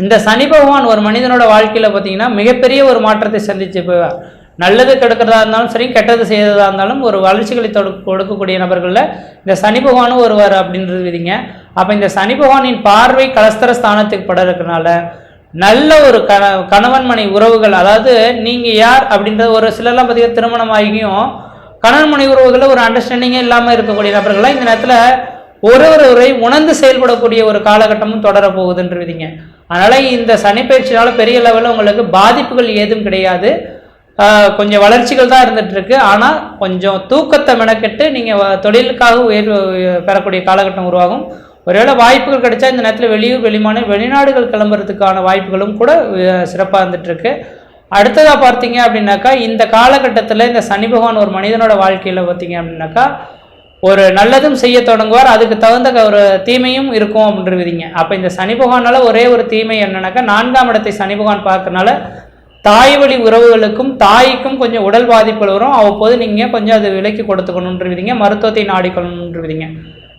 இந்த சனி பகவான் ஒரு மனிதனோட வாழ்க்கையில் பார்த்தீங்கன்னா மிகப்பெரிய ஒரு மாற்றத்தை சந்திச்சு போவார். நல்லது கெடுக்கிறதா இருந்தாலும் சரி, கெட்டது செய்யறதா இருந்தாலும் ஒரு வளர்ச்சிகளை கொடுக்கக்கூடிய நபர்களில் இந்த சனி பகவானும் ஒருவர் அப்படின்றதுங்க. அப்போ இந்த சனி பகவானின் பார்வை கலஸ்தர ஸ்தானத்துக்கு பட இருக்கிறனால நல்ல ஒரு கணவன் மனை உறவுகள், அதாவது நீங்கள் யார் அப்படின்றது ஒரு சிலர்லாம் பார்த்தீங்கன்னா திருமணம் ஆகியும் கணவன் மனை உறவுகளில் ஒரு அண்டர்ஸ்டாண்டிங்கே இல்லாமல் இருக்கக்கூடிய நபர்கள்லாம் இந்த நேரத்தில் ஒருவரை உணர்ந்து செயல்படக்கூடிய ஒரு காலகட்டமும் தொடர போகுதுன்றீங்க. அதனால் இந்த சனி பயிற்சினால பெரிய லெவலில் உங்களுக்கு பாதிப்புகள் ஏதும் கிடையாது. கொஞ்சம் வளர்ச்சிகள் தான் இருந்துட்டு இருக்கு. ஆனால் கொஞ்சம் தூக்கத்தை மெனக்கெட்டு நீங்கள் தொழிலுக்காக பெறக்கூடிய காலகட்டம் உருவாகும். ஒருவேளை வாய்ப்புகள் கிடைச்சா இந்த நேரத்தில் வெளிநாடுகள் கிளம்புறதுக்கான வாய்ப்புகளும் கூட சிறப்பாக இருந்துட்டு இருக்கு. அடுத்ததாக பார்த்தீங்க அப்படின்னாக்கா இந்த காலகட்டத்தில் இந்த சனி பகவான் ஒரு மனிதனோட வாழ்க்கையில் பார்த்தீங்க அப்படின்னாக்கா ஒரு நல்லதும் செய்ய தொடங்குவார், அதுக்கு தகுந்த ஒரு தீமையும் இருக்கும் அப்படின்றீங்க. அப்போ இந்த சனி பகவானால ஒரே ஒரு தீமை என்னன்னாக்கா 4ஆம் இடத்தை சனி பகவான் பார்க்கறனால தாய் வழி உறவுகளுக்கும் தாய்க்கும் கொஞ்சம் உடல் பாதிப்புகள் வரும். அவ்வப்போது நீங்கள் கொஞ்சம் அது விலைக்கு கொடுத்துக்கணுன்றீங்க, மருத்துவத்தை நாடிக்கணுன்றீங்க.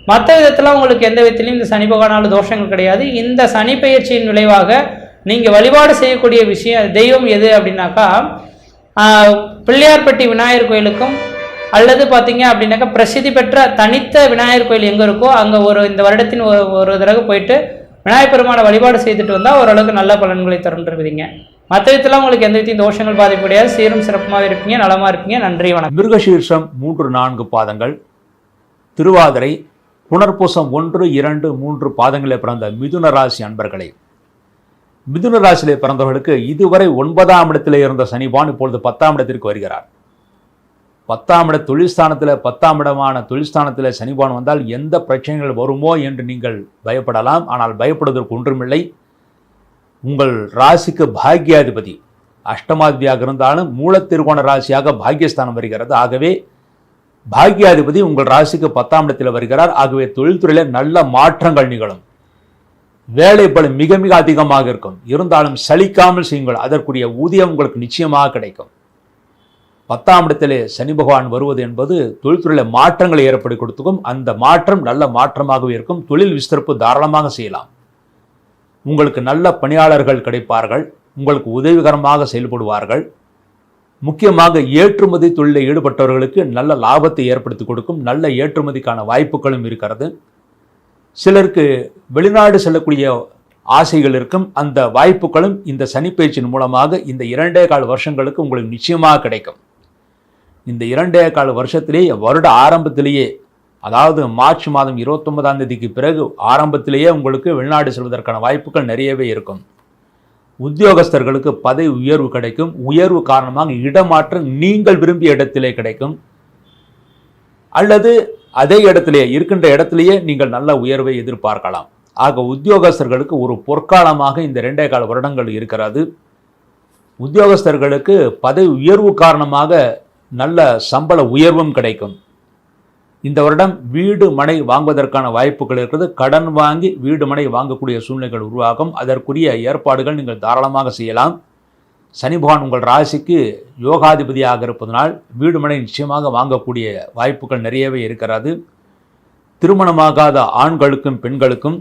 மற்ற விதத்தில் உங்களுக்கு எந்த விதத்திலையும் இந்த சனி பகவானால தோஷங்கள் கிடையாது. இந்த சனி பயிற்சியின் விளைவாக நீங்கள் வழிபாடு செய்யக்கூடிய தெய்வம் எது அப்படின்னாக்கா பிள்ளையார்பட்டி விநாயகர் கோயிலுக்கும், அல்லது பார்த்தீங்க அப்படின்னாக்கா பிரசித்தி பெற்ற தனித்த விநாயகர் கோயில் எங்கே இருக்கோ அங்கே இந்த வருடத்தின் ஒரு தடவை போயிட்டு விநாயகர் பெருமானை வழிபாடு செய்துட்டு வந்தால் ஓரளவுக்கு நல்ல பலன்களை தருன்றீங்க. மற்ற விதத்தில் உங்களுக்கு எந்த விதத்தையும் தோஷங்கள் பாதிப்பு கிடையாது. சீரும் சிறப்புமாக இருப்பீங்க, நலமாக இருப்பீங்க. நன்றி, வணக்கம். மிருகசீர்ஷம் 3-4 பாதங்கள், திருவாதிரை, புனர்பூசம் 1, 2, 3 பாதங்களில் பிறந்த மிதுன ராசி அன்பர்களே, மிதுன ராசியிலே பிறந்தவர்களுக்கு இதுவரை 9ஆம் இடத்திலே இருந்த சனிபான் இப்பொழுது 10ஆம் இடத்திற்கு வருகிறார். 10ஆம் இட தொழில்ஸ்தானத்தில் 10ஆம் இடமான தொழில்ஸ்தானத்தில் சனிபான் வந்தால் எந்த பிரச்சனைகள் வருமோ என்று நீங்கள் பயப்படலாம். ஆனால் பயப்படுவதற்கு ஒன்றுமில்லை. உங்கள் ராசிக்கு பாக்யாதிபதி அஷ்டமாதிபதியாக இருந்தாலும் மூலத்திருகோண ராசியாக பாக்யஸ்தானம் வருகிறது. ஆகவே பாக்யாதிபதி உங்கள் ராசிக்கு 10ஆம் இடத்தில் வருகிறார். ஆகவே தொழில்துறையில் நல்ல மாற்றங்கள் நிகழும். வேலை பளு மிக மிக அதிகமாக இருக்கும். இருந்தாலும் சலிக்காமல் செய்யுங்கள், அதற்குரிய ஊதியம் உங்களுக்கு நிச்சயமாக கிடைக்கும். 10ஆம் இடத்திலே சனி பகவான் வருவது என்பது தொழில்துறையில் மாற்றங்களை ஏற்படுத்தி கொடுத்துக்கும். அந்த மாற்றம் நல்ல மாற்றமாகவே இருக்கும். தொழில் விஸ்தரிப்பு தாராளமாக செய்யலாம். உங்களுக்கு நல்ல பணியாளர்கள் கிடைப்பார்கள். உங்களுக்கு உதவிகரமாக செயல்படுவார்கள். முக்கியமாக ஏற்றுமதி தொழிலில் ஈடுபட்டவர்களுக்கு நல்ல லாபத்தை ஏற்படுத்தி கொடுக்கும். நல்ல ஏற்றுமதிக்கான வாய்ப்புகளும் இருக்கிறது. சிலருக்கு வெளிநாடு செல்லக்கூடிய ஆசைகள் இருக்கும். அந்த வாய்ப்புகளும் இந்த சனிப்பெயர்ச்சியின் மூலமாக இந்த 2.25 வருஷங்களுக்கு உங்களுக்கு நிச்சயமாக கிடைக்கும். இந்த 2.25 வருஷத்திலேயே வருட ஆரம்பத்திலேயே, அதாவது மார்ச் மாதம் 29ஆம் தேதிக்கு பிறகு ஆரம்பத்திலேயே உங்களுக்கு வெளிநாடு செல்வதற்கான வாய்ப்புகள் நிறையவே இருக்கும். உத்தியோகஸ்தர்களுக்கு பதவி உயர்வு கிடைக்கும். உயர்வு காரணமாக இடமாற்றம் நீங்கள் விரும்பிய இடத்திலே கிடைக்கும். அல்லது அதே இடத்திலே இருக்கின்ற இடத்திலேயே நீங்கள் நல்ல உயர்வை எதிர்பார்க்கலாம். ஆக உத்தியோகஸ்தர்களுக்கு ஒரு பொற்காலமாக இந்த 2.25 வருடங்கள் இருக்கிறது. உத்தியோகஸ்தர்களுக்கு பதவி உயர்வு காரணமாக நல்ல சம்பள உயர்வும் கிடைக்கும். இந்த வருடம் வீடு மனை வாங்குவதற்கான வாய்ப்புகள் இருக்கிறது. கடன் வாங்கி வீடு மனை வாங்கக்கூடிய சூழ்நிலைகள் உருவாகும். அதற்குரிய ஏற்பாடுகள் நீங்கள் தாராளமாக செய்யலாம். சனி பகவான் உங்கள் ராசிக்கு யோகாதிபதியாக இருப்பதனால் வீடு மனை நிச்சயமாக வாங்கக்கூடிய வாய்ப்புகள் நிறையவே இருக்கிறது. திருமணமாகாத ஆண்களுக்கும் பெண்களுக்கும்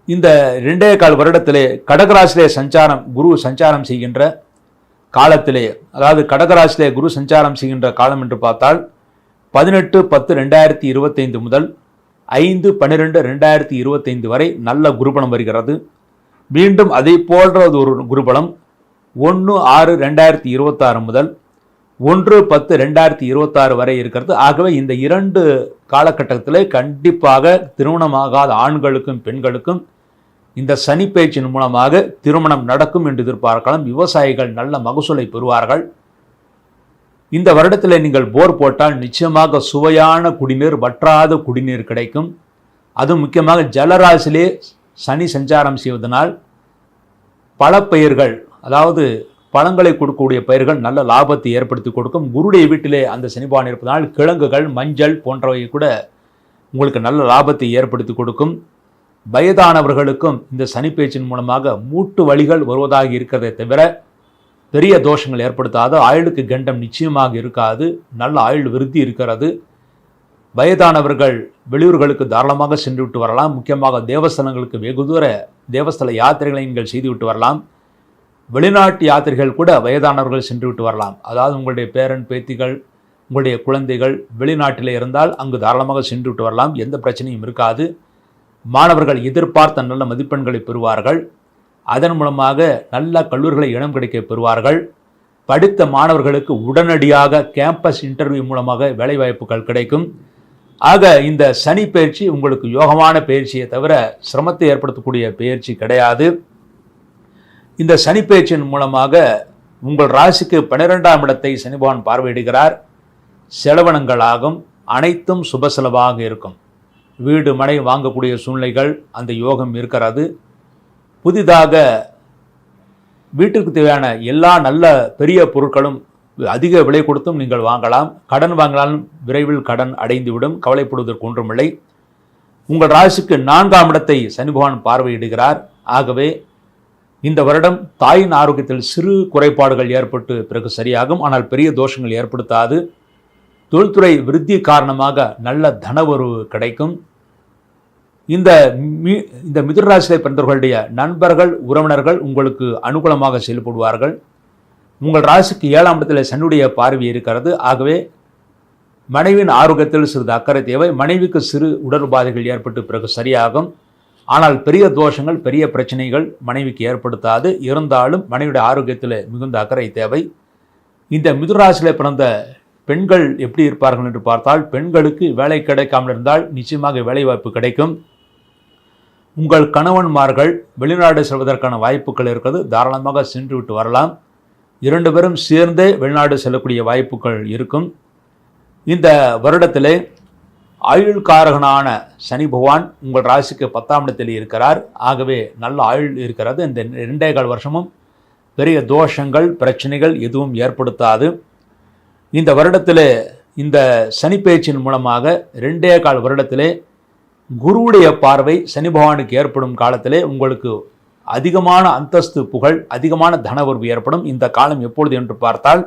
இந்த 2.25 வருடத்திலே கடகராசிலே குரு சஞ்சாரம் செய்கின்ற காலத்திலே, அதாவது கடகராசிலே குரு சஞ்சாரம் செய்கின்ற காலம் என்று பார்த்தால் 18/10/2025 முதல் 5/12/2025 வரை நல்ல குருபலம் வருகிறது. மீண்டும் அதை போன்ற ஒரு குருபலம் 1/6/2026 முதல் 1/10/2026 வரை இருக்கிறது. ஆகவே இந்த 2 காலகட்டத்திலே கண்டிப்பாக திருமணமாகாத ஆண்களுக்கும் பெண்களுக்கும் இந்த சனி பெயர்ச்சியின் மூலமாக திருமணம் நடக்கும் என்று எதிர்பார்க்கலாம். விவசாயிகள் நல்ல மகசூலை பெறுவார்கள். இந்த வருடத்தில் நீங்கள் போர் போட்டால் நிச்சயமாக சுவையான குடிநீர், வற்றாத குடிநீர் கிடைக்கும். அதுவும் முக்கியமாக ஜலராசிலே சனி சஞ்சாரம் செய்வதனால் பல பயிர்கள், அதாவது பழங்களை கொடுக்கக்கூடிய பயிர்கள் நல்ல லாபத்தை ஏற்படுத்தி கொடுக்கும். குருடைய வீட்டிலே அந்த சனிபகவான் இருப்பதனால் கிழங்குகள், மஞ்சள் போன்றவை கூட உங்களுக்கு நல்ல லாபத்தை ஏற்படுத்தி கொடுக்கும். வயதானவர்களுக்கும் இந்த சனிப்பெயர்ச்சியின் மூலமாக மூட்டு வலிகள் வருவதாக இருக்கிறதை தவிர பெரிய தோஷங்கள் ஏற்படுத்தாத ஆயுளுக்கு கண்டம் நிச்சயமாக இருக்காது. நல்ல ஆயுள் விருத்தி இருக்கிறது. வயதானவர்கள் வெளியூர்களுக்கு தாராளமாக சென்று விட்டு வரலாம். முக்கியமாக தேவஸ்தலங்களுக்கு வெகு தூர தேவஸ்தல யாத்திரைகளை நீங்கள் செய்துவிட்டு வரலாம். வெளிநாட்டு யாத்திரைகள் கூட வயதானவர்கள் சென்று விட்டு வரலாம். அதாவது உங்களுடைய பேரன் பேத்திகள், உங்களுடைய குழந்தைகள் வெளிநாட்டில் இருந்தால் அங்கு தாராளமாக சென்று விட்டு வரலாம். எந்த பிரச்சனையும் இருக்காது. மாணவர்கள் எதிர்பார்த்த நல்ல மதிப்பெண்களை பெறுவார்கள். அதன் மூலமாக நல்ல கல்லூரிகளை இடம் கிடைக்க பெறுவார்கள். படித்த மாணவர்களுக்கு உடனடியாக கேம்பஸ் இன்டர்வியூ மூலமாக வேலைவாய்ப்புகள் கிடைக்கும். ஆக இந்த சனி பயிற்சி உங்களுக்கு யோகமான பயிற்சியை தவிர சிரமத்தை ஏற்படுத்தக்கூடிய பயிற்சி கிடையாது. இந்த சனி பயிற்சியின் மூலமாக உங்கள் ராசிக்கு 12ஆம் இடத்தை சனி பகவான் பார்வையிடுகிறார். செலவினங்களாகும். அனைத்தும் சுப செலவாக இருக்கும். வீடு மனை வாங்கக்கூடிய சூழ்நிலைகள் அந்த யோகம் இருக்கிறது. புதிதாக வீட்டுக்கு தேவையான எல்லா நல்ல பெரிய பொருட்களும் அதிக விலை கொடுத்தும் நீங்கள் வாங்கலாம். கடன் வாங்கினாலும் விரைவில் கடன் அடைந்துவிடும். கவலைப்படுவதற்கு ஒன்றுமில்லை. உங்கள் ராசிக்கு 4ஆம் இடத்தை சனி பகவான் பார்வையிடுகிறார். ஆகவே இந்த வருடம் தாயின் ஆரோக்கியத்தில் சிறு குறைபாடுகள் ஏற்பட்டு பிறகு சரியாகும். ஆனால் பெரிய தோஷங்கள் ஏற்படுத்தாது. தொழில்துறை விருத்தி காரணமாக நல்ல தனவரவு கிடைக்கும். இந்த மிதுன ராசியை பிறந்தவர்களுடைய நண்பர்கள், உறவினர்கள் உங்களுக்கு அனுகூலமாக செயல்படுவார்கள். உங்கள் ராசிக்கு 7ஆம் இடத்தில் சனியுடைய பார்வை இருக்கிறது. ஆகவே மனைவியின் ஆரோக்கியத்தில் சிறிது அக்கறை தேவை. மனைவிக்கு சிறு உடல் உபாதைகள் ஏற்பட்டு பிறகு சரியாகும். ஆனால் பெரிய தோஷங்கள், பெரிய பிரச்சனைகள் மனைவிக்கு ஏற்படுத்தாது. இருந்தாலும் மனைவியுடைய ஆரோக்கியத்தில் மிகுந்த அக்கறை தேவை. இந்த மிதுன ராசியில் பிறந்த பெண்கள் எப்படி இருப்பார்கள் என்று பார்த்தால், பெண்களுக்கு வேலை கிடைக்காமல் இருந்தால் நிச்சயமாக வேலைவாய்ப்பு கிடைக்கும். உங்கள் கணவன்மார்கள் வெளிநாடு செல்வதற்கான வாய்ப்புகள் இருக்கிறது. தாராளமாக சென்று விட்டு வரலாம். 2 பேரும் சேர்ந்தே வெளிநாடு செல்லக்கூடிய வாய்ப்புகள் இருக்கும். இந்த வருடத்திலே ஆயுள்காரகனான சனி பகவான் உங்கள் ராசிக்கு 10ஆம் இடத்தில் இருக்கிறார். ஆகவே நல்ல ஆயுள் இருக்கிறது. இந்த 2.25 வருஷமும் பெரிய தோஷங்கள், பிரச்சனைகள் எதுவும் ஏற்படுத்தாது. இந்த வருடத்திலே இந்த சனி பெயர்ச்சியின் மூலமாக 2.25 வருடத்திலே குருவுடைய பார்வை சனி பகவானுக்கு ஏற்படும் காலத்திலே உங்களுக்கு அதிகமான அந்தஸ்து, புகழ், அதிகமான தனவரவு ஏற்படும். இந்த காலம் எப்பொழுது என்று பார்த்தால்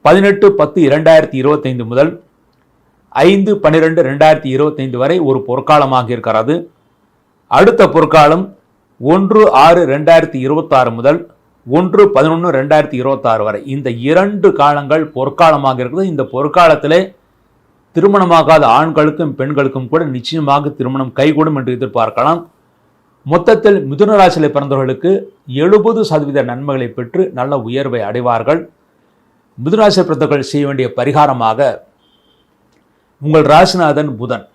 18/10/2025 முதல் 5/12/2025 வரை ஒரு பொற்காலமாக இருக்கிறது. அடுத்த பொற்காலம் 1/6/2026 முதல் 1/11/2026 வரை. இந்த 2 காலங்கள் பொற்காலமாக இருக்குது. இந்த பொற்காலத்திலே திருமணமாகாத ஆண்களுக்கும் பெண்களுக்கும் கூட நிச்சயமாக திருமணம் கைகூடும் என்று எதிர்பார்க்கலாம். மொத்தத்தில் மிதுன ராசியில் பிறந்தவர்களுக்கு 70% நன்மைகளை பெற்று நல்ல உயர்வை அடைவார்கள். மிதுன ராசியில் பிறந்தவர்கள் செய்ய வேண்டிய பரிகாரமாக உங்கள் ராசிநாதன் புதன்,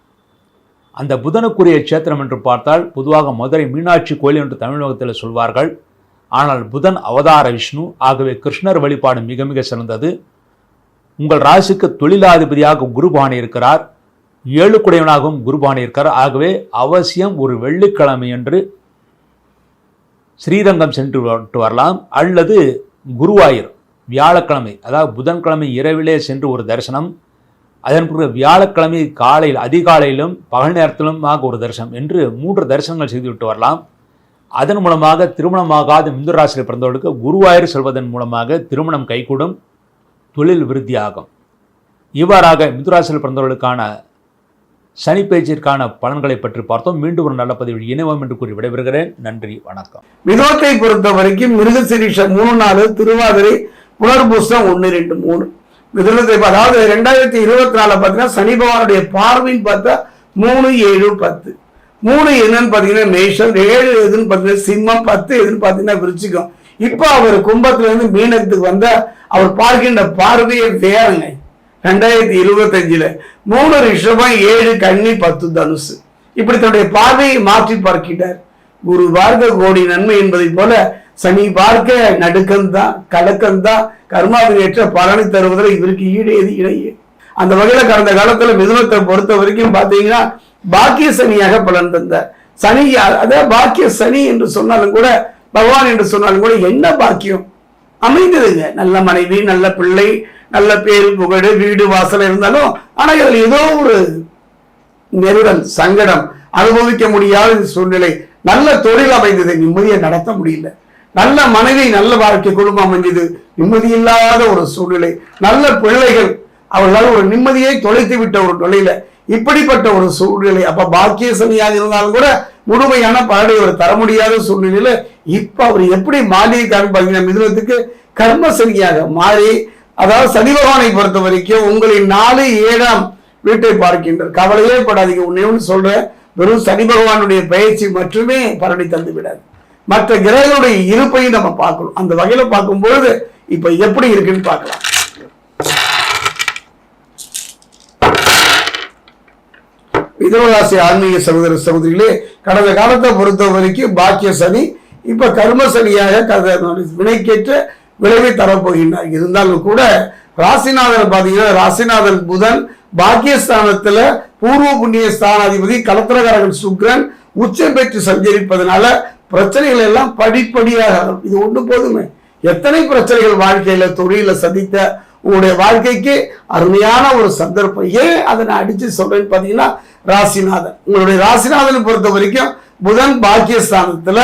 அந்த புதனுக்குரிய க்ஷேத்திரம் என்று பார்த்தால் பொதுவாக மதுரை மீனாட்சி கோயில் என்று தமிழகத்தில் சொல்வார்கள். ஆனால் புதன் அவதார விஷ்ணு, ஆகவே கிருஷ்ணர் வழிபாடு மிக மிக சிறந்தது. உங்கள் ராசிக்கு தொழிலாதிபதியாக குருபானி இருக்கிறார், 7 குடையவனாகவும் குருபானி இருக்கிறார். ஆகவே அவசியம் ஒரு வெள்ளிக்கிழமை என்று ஸ்ரீரங்கம் சென்று வரலாம், அல்லது குருவாயூர் வியாழக்கிழமை, அதாவது புதன்கிழமை இரவிலே சென்று ஒரு தரிசனம், அதன் பிறகு வியாழக்கிழமை காலையில் அதிகாலையிலும் பகல் நேரத்திலுமாக ஒரு தரிசனம் என்று 3 தரிசனங்கள் செய்துவிட்டு வரலாம். அதன் மூலமாக திருமணமாகாத மிதுன ராசியில் பிறந்தவர்களுக்கு குருவாயூர் செல்வதன் மூலமாக திருமணம் கைகூடும், தொழில் விருத்தியாகும். இவ்வாறாக மிதுன ராசியில் பிறந்தவர்களுக்கான சனி பயிற்சிற்கான பலன்களை பற்றி பார்த்தோம். மீண்டும் ஒரு நல்ல பதிவில் இணைவோம் என்று கூறி விடைபெறுகிறேன். நன்றி, வணக்கம். மிதுனத்தை பொறுத்த வரைக்கும் மிருகசீரிஷம் 3 4, திருவாதிரை, புனர்பூசம் 1 2 3. மிதுனத்தை அதாவது 2024 பார்த்தீங்கன்னா சனி பகவானுடைய பார்வைன்னு பார்த்தா 3 7 10. 3 என்னன்னு பார்த்தீங்கன்னா மேஷம், 7 எதுன்னு பார்த்தீங்கன்னா சிம்மம், 10 எதுன்னு பார்த்தீங்கன்னா விருச்சிகம். இப்போ அவர் கும்பத்துல இருந்து மீனத்துக்கு வந்தா அவர் பார்க்கின்ற பார்வையை வேறுங்க. 2025 3 ரிஷபம், 7 கன்னி, 10 தனுசு. இப்படி தன்னுடைய பார்வையை மாற்றி பார்க்கிறார். குரு பார்க்க கோடி நன்மை என்பதை போல சனி பார்க்க நடுக்கம்தான், கலக்கம்தான், கர்மாவினேற்ற பலனை தருவதில் இவருக்கு ஈடு எது இணையே. அந்த வகையில கடந்த காலத்துல மிதுனத்தை பொறுத்த வரைக்கும் பாத்தீங்கன்னா பாக்கிய சனியாக பலன் தந்தார். சனி அதாவது பாக்கிய சனி என்று சொன்னாலும் கூட, பகவான் என்று சொன்னாலும் கூட என்ன பாக்கியம் அமைந்ததுங்க. நல்ல மனைவி, நல்ல பிள்ளை, நல்ல பேரு புகழ், வீடு வாசல் இருந்தாலும் ஆனா இதுல ஏதோ ஒரு நெருடல், சங்கடம், அனுபவிக்க முடியாத சூழ்நிலை. நல்ல தொழில் அமைந்தது, நிம்மதியை நடத்த முடியல. நல்ல மனைவி, நல்ல வாழ்க்கை, குடும்பம் அமைஞ்சது, நிம்மதி இல்லாத ஒரு சூழ்நிலை. நல்ல பிள்ளைகள், அவர்களால் ஒரு நிம்மதியை தொலைத்து விட்ட ஒரு நிலையில இப்படிப்பட்ட ஒரு சூழ்நிலை. அப்ப பாக்கிய சனியாக இருந்தாலும் கூட முழுமையான பலனை அவர் தர முடியாத சூழ்நிலையில இப்ப அவர் எப்படி மாறியிருக்காருன்னு பாத்தீங்கன்னா மிதுனத்துக்கு கர்ம சனியாக மாறி, அதாவது சனி பகவானை பொறுத்த வரைக்கும் உங்களின் 4 7ஆம் வீட்டை பார்க்கின்றார். கவலையே படாதீங்க. ஒன்னு சொல்றேன், வெறும் சனி பகவானுடைய பயிற்சி மட்டுமே பலனை தந்து விடாது, மற்ற கிரகங்களுடைய இருப்பையும் நம்ம பார்க்கணும். அந்த வகையில பார்க்கும் பொழுது இப்ப எப்படி இருக்குன்னு பார்க்கலாம். மிதுனராசி ஆன்மீக சகோதர சகோதரிகளே, கடந்த காலத்தை பொறுத்த வரைக்கும் பாக்கிய சனி இப்ப கர்ம சனியாக வினைக்கேற்ற விளைவை தரப்போகின்றார். இருந்தாலும் கூட ராசிநாதன் பாத்தீங்கன்னா ராசிநாதன் புதன் பாக்கியஸ்தானத்துல பூர்வ புண்ணிய ஸ்தானாதிபதி கலத்திரகாரகன் சுக்கிரன் உச்சம் பெற்று சஞ்சரிப்பதனால பிரச்சனைகள் எல்லாம் படிப்படியாக, இது ஒண்ணு போதுமே. எத்தனை பிரச்சனைகள் வாழ்க்கையில தொழில சந்தித்த உங்களுடைய வாழ்க்கைக்கு அருமையான ஒரு சந்தர்ப்பம். ஏன் அதை நான் அடிச்சு சொல்றேன்னு பாத்தீங்கன்னா ராசிநாதன், உங்களுடைய ராசிநாதனை பொறுத்த வரைக்கும் புதன் பாக்கியஸ்தானத்துல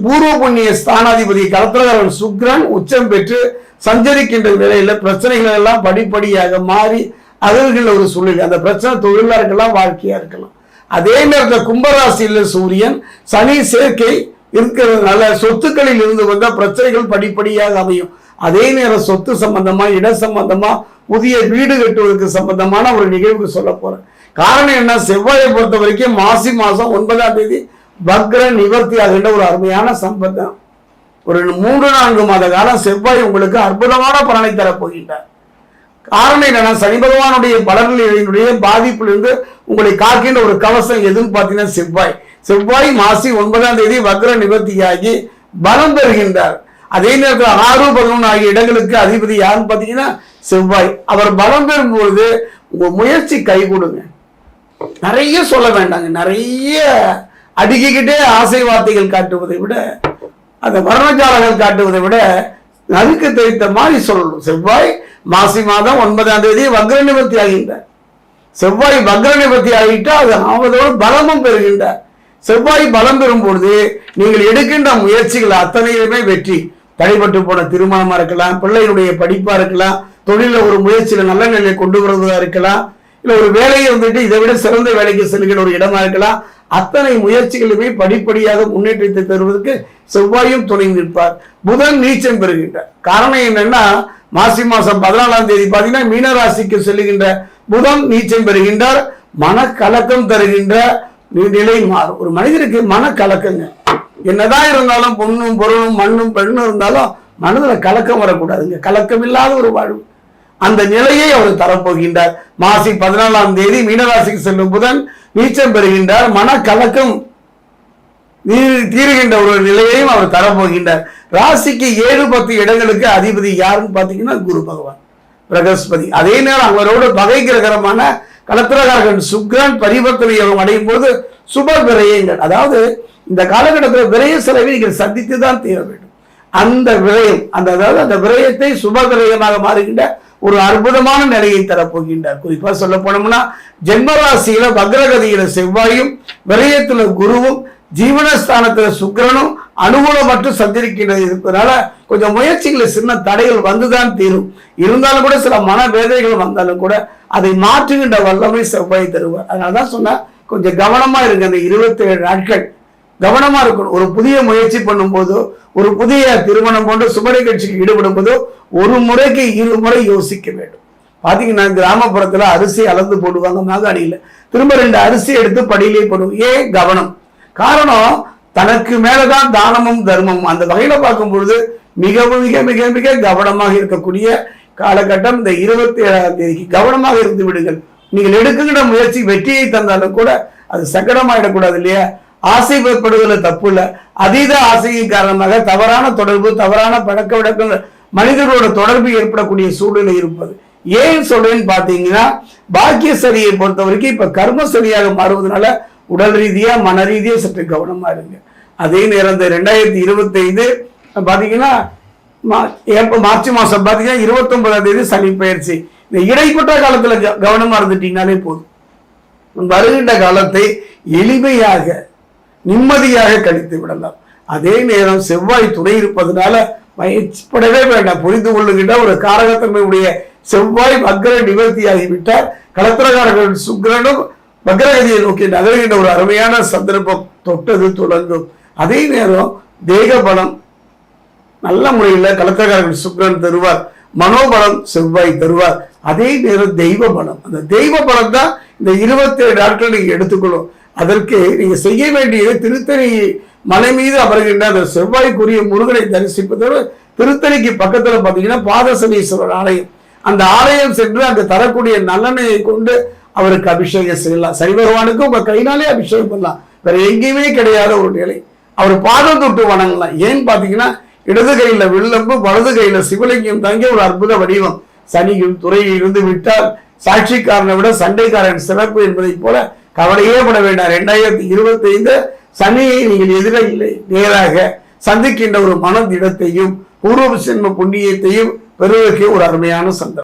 பூர்வ புண்ணிய ஸ்தானாதிபதி கலத்திரகாரன் சுக்கிரன் உச்சம் பெற்று சஞ்சரிக்கின்ற நிலையில பிரச்சனைகள் எல்லாம் படிப்படியாக மாறி அகல்கின்ற ஒரு சூழ்நிலை. அந்த பிரச்சனை தொழிலா இருக்கலாம், வாழ்க்கையா இருக்கலாம். அதே நேரத்தில் கும்பராசியில் சூரியன் சனி சேர்க்கை இருக்கிறதுனால சொத்துக்களில் இருந்து வந்த பிரச்சனைகள் படிப்படியாக அமையும். அதே நேரம் சொத்து சம்பந்தமா, இட சம்பந்தமா, புதிய வீடு கட்டுவதற்கு சம்பந்தமான ஒரு நிகழ்வு சொல்ல போறேன். காரணம் என்ன, செவ்வாயை பொறுத்த வரைக்கும் மாசி மாசம் 9ஆம் தேதி வக்ர நிவர்த்தி ஆகின்ற ஒரு அருமையான சம்பந்தம். ஒரு 3-4 மாத காலம் செவ்வாய் உங்களுக்கு அற்புதமான பலனை தரப்போகின்றார். காரணம் என்னன்னா, சனி பகவானுடைய பலன்களினுடைய பாதிப்பிலிருந்து உங்களை காக்கின்ற ஒரு கவசம் எதுன்னு பார்த்தீங்கன்னா செவ்வாய். செவ்வாய் மாசி 9ஆம் தேதி வக்ர நிவர்த்தியாகி பலம் பெறுகின்றார். அதே நேரத்தில் 6, 11 ஆகிய இடங்களுக்கு அதிபதி யாருன்னு பார்த்தீங்கன்னா செவ்வாய். அவர் பலம் பெறும் பொழுது உங்க முயற்சி கை கொடுங்க. நிறைய சொல்ல வேண்டாங்க, நிறைய அடுக்கிக்கிட்டே ஆசை வார்த்தைகள் காட்டுவதை விட, அந்த வர்ணஜாலங்கள் காட்டுவதை விட நறுக்கு தெரித்த மாதிரி சொல்லணும். செவ்வாய் மாசி மாதம் 9ஆம் தேதி வக்ர நிவர்த்தி ஆகின்றார். செவ்வாய் வக்ர நிவர்த்தி ஆகிட்டா அது அவதோடு பலமும் பெறுகின்றார். செவ்வாய் பலம் பெறும் பொழுது நீங்கள் எடுக்கின்ற முயற்சிகள் அத்தனையுமே வெற்றி. தடைபட்டு போன திருமணமா இருக்கலாம், பிள்ளைகளுடைய படிப்பா இருக்கலாம், தொழில ஒரு முயற்சியில நல்ல நிலையை கொண்டு வருவதா இருக்கலாம், இல்ல ஒரு வேலையை வந்துட்டு இதை விட சிறந்த வேலைக்கு செல்கிற ஒரு இடமா இருக்கலாம். அத்தனை முயற்சிகளுமே படிப்படியாக முன்னேற்றத்தை தருவதற்கு செவ்வாயும் துணை நிற்பார். புதன் நீச்சம் பெறுகின்றார். காரணம் என்னன்னா, மாசி மாசம் 14ஆம் தேதி பாத்தீங்கன்னா மீனராசிக்கு செல்லுகின்ற புதன் நீச்சம் பெறுகின்றார். மனக்கலக்கம் தருகின்ற நிலை மாறும். ஒரு மனிதனுக்கு மனக்கலக்கங்க, என்னதான் இருந்தாலும் பொண்ணும் பொருளும் மண்ணும் பெண்ணும் இருந்தாலும் மனதில் கலக்கம் வரக்கூடாதுங்க. கலக்கம் இல்லாத ஒரு வாழ்வு, அந்த நிலையை அவர் தரப்போகின்றார். மாசி 14ஆம் தேதி மீனராசிக்கு செல்லும் புதன் நீச்சம் பெறுகின்றார். மனக்கலக்கம் தீருகின்ற ஒரு நிலையையும் அவர் தரப்போகின்றார். ராசிக்கு 7-10 இடங்களுக்கு அதிபதி யாருன்னு பாத்தீங்கன்னா குரு பகவான் பிரகஸ்பதி. அதே நேரம் அவரோடு பகை கிரகரமான கலத்திரகாரகன் சுக்கிரன் பரிவர்த்தனை அடையும் போது சுப விரயங்கள், அதாவது இந்த காலகட்டத்தில் விரய செலவை நீங்கள் சந்தித்து தான் தீர வேண்டும். அந்த விரயம் அதாவது அந்த விரயத்தை சுப விரயமாக மாறுகின்ற ஒரு அற்புதமான நிலையை தரப்போகின்றார். குறிப்பா சொல்ல போனோம்னா, ஜென்மராசியில வக்ரகதியில செவ்வாயும், விரயத்துல குருவும், ஜீவனஸ்தானத்துல சுக்கிரனும் அனுகூலமற்று சந்திருக்கின்றது இருப்பதனால கொஞ்சம் முயற்சிகளில் சின்ன தடைகள் வந்துதான் தீரும். இருந்தாலும் கூட சில மனவேதைகள் வந்தாலும் கூட அதை மாற்றுகின்ற வல்லமை செவ்வாய் தருவார். அதனாலதான் சொன்னா கொஞ்சம் கவனமா இருங்க. அந்த 27 நாட்கள் கவனமா இருக்கணும். ஒரு புதிய முயற்சி பண்ணும் போதோ, ஒரு புதிய திருமணம் போன்ற சுப நிகழ்ச்சிக்கு ஈடுபடும் போதோ ஒரு முறைக்கு 2 முறை யோசிக்க வேண்டும். பாத்தீங்கன்னா கிராமப்புறத்துல அரிசி அளந்து போடுவாங்க மாகாணியில, திரும்ப 2 அரிசி எடுத்து படியிலே போடுவோம். ஏன் கவனம்? காரணம், தனக்கு மேலதான் தானமும் தர்மமும். அந்த வகையில பார்க்கும் பொழுது மிகவும் மிக மிக மிக கவனமாக இருக்கக்கூடிய காலகட்டம் இந்த 27ஆம் தேதிக்கு. கவனமாக இருந்து விடுங்கள். நீங்கள் எடுக்கின்ற முயற்சி வெற்றியை தந்தாலும் கூட அது சங்கடமாயிடக்கூடாது இல்லையா? ஆசைப்படுவதில் தப்பு இல்லை. அதீத ஆசையின் காரணமாக தவறான தொடர்பு, தவறான பழக்க வழக்கங்கள், மனிதர்களோட தொடர்பு ஏற்படக்கூடிய சூழ்நிலை இருப்பது. ஏன் சொல்றேன்னு பாத்தீங்கன்னா, பாக்கிய சனியை பொறுத்த வரைக்கும் இப்ப கர்ம சனியாக மாறுவதனால உடல் ரீதியா மன ரீதியா சற்று கவனமா இருங்க. அதே நேரம் இந்த 2025 பாத்தீங்கன்னா மார்ச் மாசம் பாத்தீங்கன்னா 29ஆம் தேதி சனி பயிற்சி. இந்த இடைப்பட்ட காலத்துல கவனமா இருந்துட்டீங்கனாலே போதும். வருகின்ற காலத்தை எளிமையாக நிம்மதியாக கழித்து விடலாம். அதே நேரம் செவ்வாய் துணை இருப்பதனால பயப்படவே வேண்டாம். புரிந்து கொள்ளுகின்ற ஒரு காரகத்தன்மையுடைய செவ்வாய் வக்ர நிவர்த்தியாகிவிட்டார். கலத்திரகாரர்கள் சுக்கிரனும் வக்ரகதியை நோக்கி நகர்கின்ற ஒரு அருமையான சந்தர்ப்பம் தொட்டது தொடங்கும். அதே நேரம் தேக பலம் நல்ல முறையில் கலத்திரகாரர்கள் சுக்கிரன் தருவார். மனோபலம் செவ்வாய் தருவார். அதே நேரம் தெய்வ பலம், அந்த தெய்வ பலம் தான் இந்த 27 நாட்கள் நீங்க எடுத்துக்கணும். அதற்கு நீங்க செய்ய வேண்டியது திருத்தணி மலை மீது அமர்கின்ற அந்த செவ்வாய்க்குரிய முருகனை தரிசிப்பதோடு, திருத்தணிக்கு பக்கத்துல பாத்தீங்கன்னா பாதசனீஸ்வரர் ஆலயம், அந்த ஆலயம் சென்று அங்கு தரக்கூடிய நல்லெண்ணெயை கொண்டு அவருக்கு அபிஷேகம் செய்யலாம். சனி பகவானுக்கு உங்க கையினாலே அபிஷேகம் பண்ணலாம். வேற எங்கேயுமே கிடையாத ஒரு நிலை. அவர் பாதம் தொட்டு வணங்கலாம். ஏன்னு பாத்தீங்கன்னா, இடது கையில வில்லம்பு, வலது கையில சிவலிங்கம் தாங்கிய ஒரு அற்புத வடிவம். சனியும் துறையில் இருந்து விட்டால் சாட்சிக்காரனை விட சண்டைக்காரன் சிறப்பு என்பதை போல கவலையே பட வேண்டாம். 2025 சனியை நீங்கள் எதிரில்லை நேராக சந்திக்கின்ற ஒரு மன திடத்தையும் பூர்வ ஜென்ம புண்ணியத்தையும் பெறுவதற்கு ஒரு அருமையான சந்தர்ப்பம்.